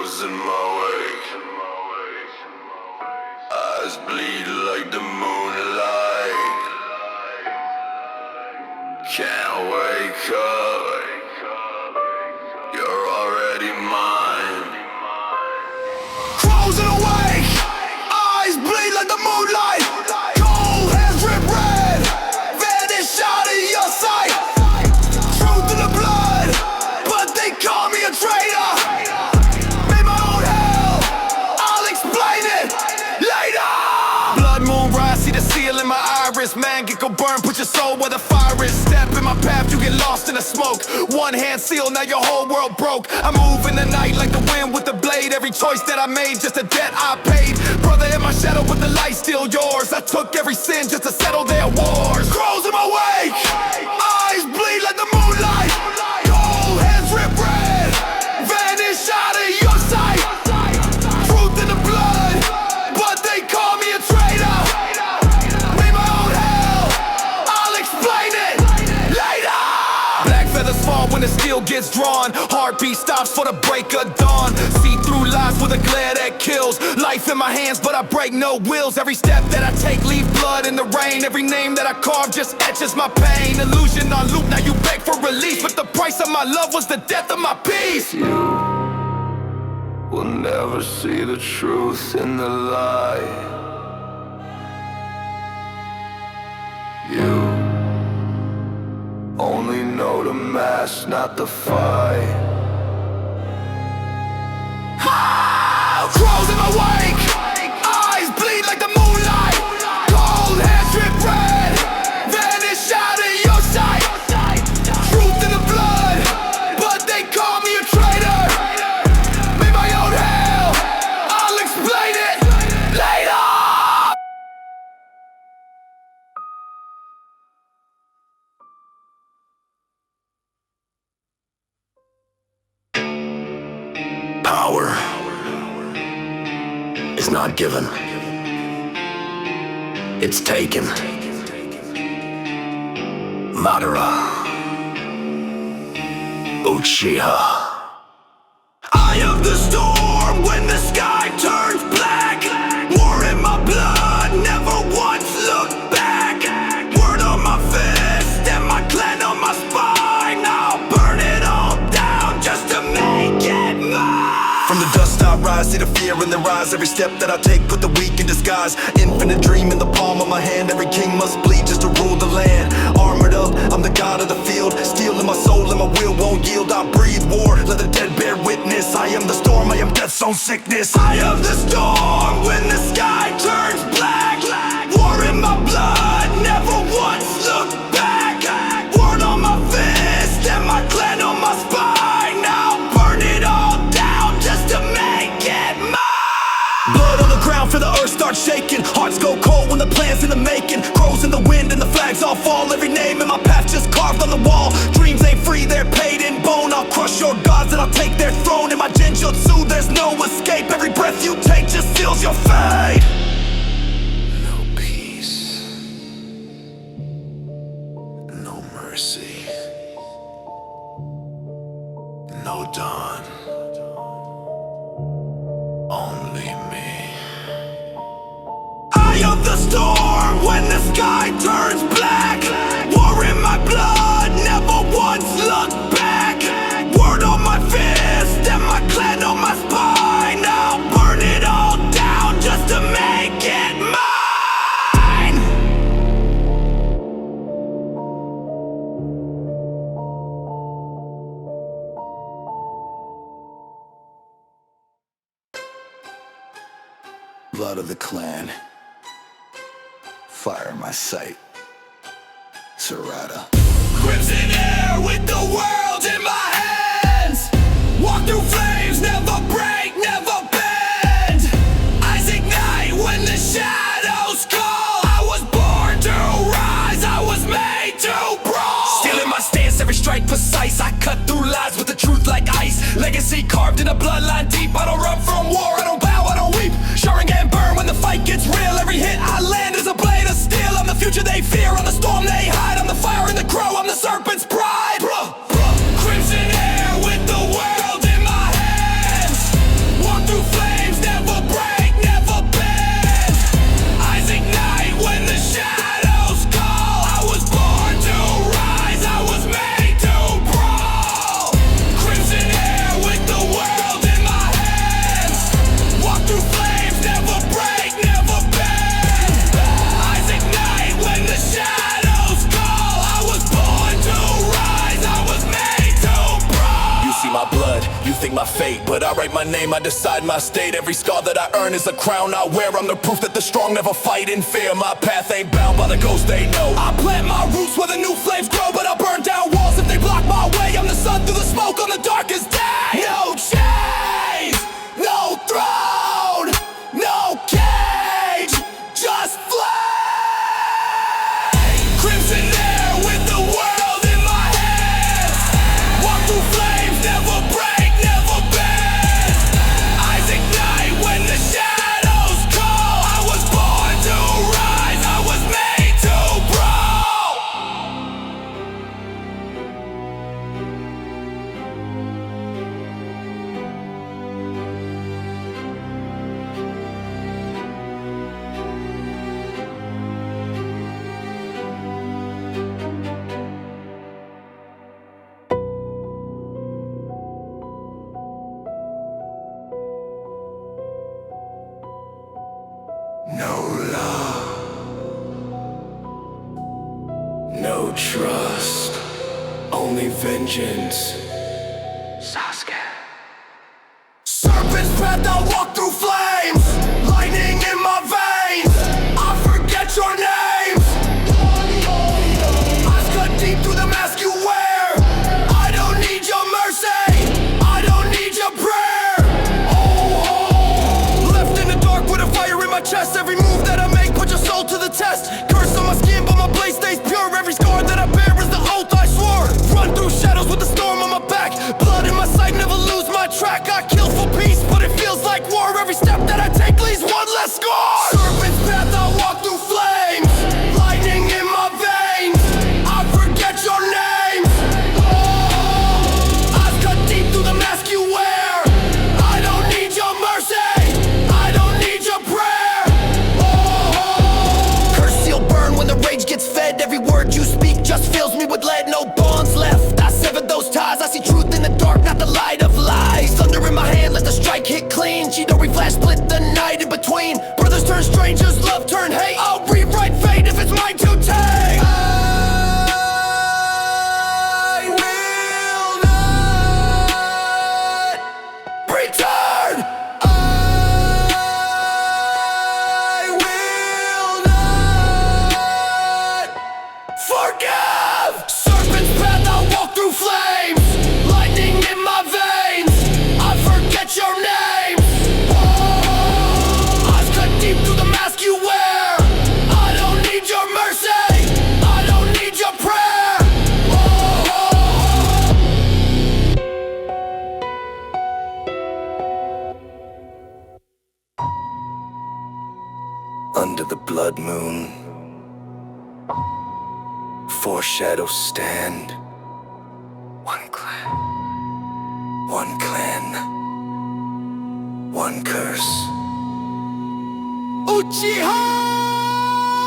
crows in my wake. Eyes bleed like the moonlight. Can't wake up. You're already mine. Crows in a wake. Eyes bleed like the moonlight. Cold hands rip red. Vanish out of your sight. Truth in the blood, but they call me a traitor. Made my own hell, I'll explain it later. Blood moon rise, see the seal in my iris. Man, get go burn, put your soul where the fire is. Step in my path, you get lost in the smoke. One hand seal, now your whole world broke. I move in the night like the wind with the blade. Every choice that I made, just a debt I paid. Brother in my shadow, but the light's still yours. I took every sin just to settle their wars. Crows in my wake, eyes bleed like the moonlight. Cold hands rip red, vanish out of your sight. Truth in the blood, but they call me a traitor. Made my own hell, I'll explain it later. Black feathers fall when the steel gets drawn. Heartbeat stops for the break of dawn. See through lies with a glare that kills. Life in my hands, but I break no wills. Every step that I take leave blood in the rain. Every name that I carve just etches my pain. Illusion on loop, now you beg for release. But the price of my love was the death of my peace. You will never see the truth in the lie. You only know the mask, not the fight. Crows in my wake, eyes bleed like the moonlight. Cold hands drip red, vanish out of your sight. Truth in the blood, but they call me a traitor. Made my own hell, I'll explain it later. Power is not given, it's taken. Madara, Uchiha. Eye of the storm when the sky turns black. War in my blood, never once looked back. Word on my fist and my clan on my spine. I'll burn it all down just to make it mine. From the dust I rise, see the fear in their eyes. Every step that I take, put the weak in disguise. Infinite dream in the palm of my hand. Every king must bleed just to rule the land. Armored up, I'm the god of the field. Steel in my soul and my will won't yield. I breathe war, let the dead bear witness. I am the storm, I am death's own sickness. Eye of the storm when the sky turns black. War in my blood, never once looked back. Word on my fist and my clan on my spine. I'll burn it all down just to make it mine. Blood on the ground, feel the earth start shaking. Hearts go cold when the plan's in the making. Crows in the wind and the flags all fall. Every name in my path just carved on the wall. Dreams ain't free, they're paid in bone. I'll crush your gods and I'll take their throne. In my genjutsu there's no escape. Every breath you take just seals your fate. No peace, no mercy, no dawn, only me. Eye of the storm when the sky turns black. War in my blood, never once looked back. Word on my fist and my clan on my spine. I'll burn it all down just to make it mine. Blood of the clan, fire in my sight. Sarada. Crimson air with the world in my hands. Walk through flames, never break, never bend. Eyes ignite when the shadows call. I was born to rise, I was made to brawl. Still in my stance, every strike precise. I cut through lies with the truth like ice. Legacy carved in a bloodline deep. I don't run from war, I don't bow, I don't weep. Sharingan burn when the fight gets real. Every hit I land is a blade of steel. I'm the future they fear, I'm the storm they hide. I'm the fire in the crow, I'm the serpent's pride. Crimson air with the world in my hands. You think my fate, but I write my name, I decide my state. Every scar that I earn is a crown I wear. I'm the proof that the strong never fight in fear. My path ain't bound by the ghosts they know. I plant my roots where the new flames grow, but I burn down walls if they block my way. I'm the sun through the smoke on the darkest day. No chains, no throne, no cage, just flame. Crimson air with the world in my hands. Walk through flames, never break, never bend. Eyes ignite when the shadows call. I was born to rise, I was made to brawl. No love, no trust, only vengeance. Sasuke. Serpent's path, I'll walk through flames. Lightning in my veins, I forget your names. Eyes cut deep through the mask you wear. I don't need your mercy, I don't need your prayer. Oh, left in the dark with a fire in my chest. Every move that I make, put your soul to the test. Curse on my skin, but my blade stays pure. Every scar that I bear is the oath I swore. Run through shadows with the storm on my back. Blood in my sight, never lose my track. I kill for peace, but it feels like war. Every step that I take leaves one less scar. Serpent's path, I walk through flames. Lightning in my veins, I forget your names. Oh, eyes cut deep through the mask you wear. I don't need your mercy, I don't need your prayer. Oh, curse seal burn when the rage gets fed. Every word you speak just fills me with lead. No bonds left, I severed those ties. I see truth in the dark, not the light of lies. Thunder in my hand, let the strike hit clean. Chidori flash split the night in between. Brothers turn strangers, love turn hate. I'll rewrite fate if it's mine to take. I will not return. I will not forgive. Serpent's path, I'll walk through flames. Lightning in my veins, I forget your names. Oh, eyes cut deep through the mask you wear. I don't need your mercy, I don't need your prayer. Under the blood moon, four shadows stand. One clan, one curse. Uchiha!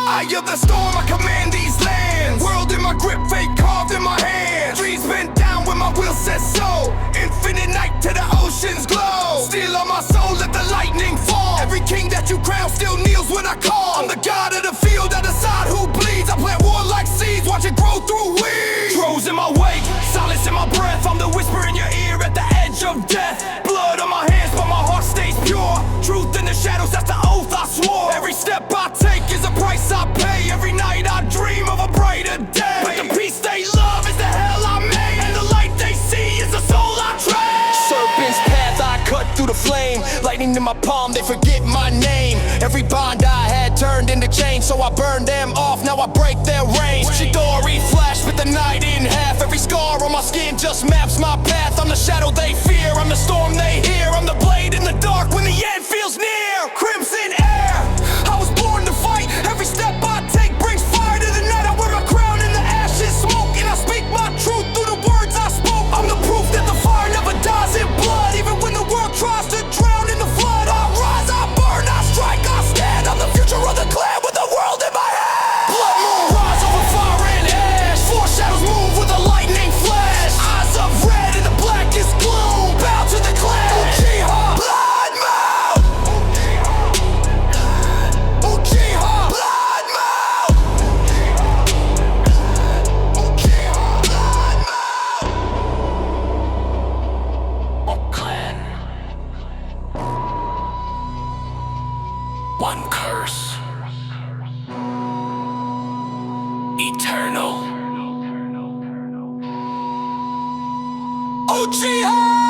I am the storm, I command these lands. World in my grip, fate carved in my hands. Trees bent down when my will says so. Infinite night to the ocean's glow. Steel on my soul, let the lightning fall. Every king that you crown still kneels when I call. I'm the god of the field, I decide who bleeds. I plant war like seeds, watch it grow through weeds. Crows in my wake, silence in my breath. I'm the whisper in your ear at the edge of death. Blood on my hands, but my heart stays pure. Truth in the shadows, that's the oath I swore. Every step I take is a price I pay. Every night I dream of a brighter day. But the peace they love is the hell I made, and the light they see is the soul I trade. Serpent's path, I cut through the flame. Lightning in my palm, they forget my name. Every bond I had turned into chains, so I burned them off, now I break their reins. Chidori flash, split the night in half. Every scar on my skin just maps my path. I'm the shadow they fear, I'm the storm they hear. I'm the blade in the dark when the end feels near. Crimson air, I was born to fight. Every step I take brings fire to the night. I wear my crown in the ashes smoke, and I speak my truth through the words I spoke. I'm the proof that the fire never dies in blood. Even when the world tries to drown in the flood, I rise, I burn, I strike, I stand. I'm the future of the clan with the world in my hand. Blood moon rise over fire and ash. Four shadows move with a lightning flash. Eyes of red in the blackest gloom. Bow to the Uchiha!